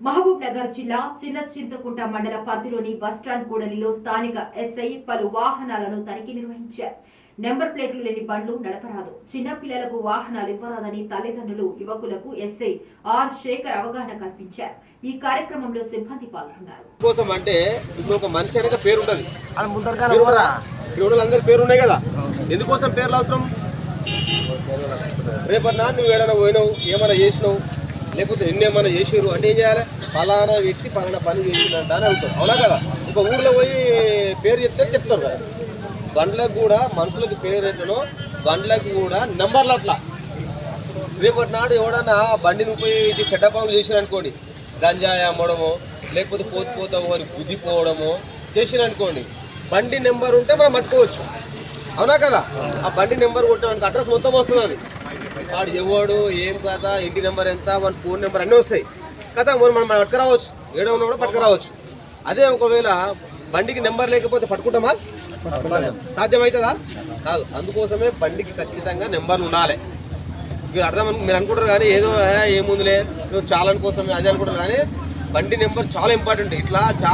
మహబూబ్ నగర్ జిల్లా చిన్న చింతకుంట మండల పరిధిలోని బస్టాండ్ కూడలిలో స్థానిక ఎస్ఐ పలు వాహనాలను తనిఖీ నిర్వహించారు. నెంబర్ ప్లేట్లు లేని బండ్లు నడపరాదు, చిన్న పిల్లలకు వాహనాలు ఇవ్వరాదని తల్లిదండ్రులు యువకులకు ఎస్ఐ ఆర్ శేఖర్ అవగాహన కల్పించారు. ఈ కార్యక్రమంలో సిబ్బంది పాల్గొన్నారు. కోసం అంటే ఇప్పుడు ఒక మనిషి అనక పేరు ఉంటది, అందరి పేరు ఉన్నాయి కదా. ఎందుకోసం పేర్లు అవసరం? రేపన్నా నువ్వు ఏడైనా పోయినావు, ఏమైనా చేసినావు, లేకపోతే ఎన్నేమన్నా చేసారు అంటే ఏం చేయాలి? ఫలానా వ్యక్తి ఫలానా పని చేసిందంట అని అడుగుతారు, అవునా కదా? ఒక ఊర్లో పోయి పేరు చెప్తే చెప్తారు కదా. బండ్లకు కూడా మనుషులకి పేరు ఎట్లనో బండ్లకు కూడా నెంబర్లు అట్లా. రేపటి నాడు ఎవడన్నా బండిని ఉపయోగించి చెడ్డ పనులు చేసిరనుకోండి, గంజాయి అమ్మడమో లేకపోతే పోతావు అని గుద్దిపోవడమో చేసిరనుకోండి, బండి నెంబర్ ఉంటే మనం పట్టుకోవచ్చు, అవునా కదా? ఆ బండి నెంబర్ కొట్టడానికి అడ్రస్ మొత్తం వస్తుంది. వాడు ఎవడు, ఏం కదా, ఇంటి నెంబర్ ఎంత, మన ఫోన్ నెంబర్ అన్నీ వస్తాయి కదా. మనం పట్టుకురావచ్చు, ఏడో ఉన్నా కూడా పట్టుకురావచ్చు. అదే ఒకవేళ బండికి నెంబర్ లేకపోతే పట్టుకుంటామా? సాధ్యమవుతుందా? కాదు. అందుకోసమే బండికి ఖచ్చితంగా నెంబర్లు ఉండాలి. మీరు మీరు అనుకుంటారు కానీ ఏదో ఏముందిలే చాలని కోసమే అదే అనుకుంటారు కానీ బండి నెంబర్ చాలా ఇంపార్టెంట్. ఇట్లా చాలా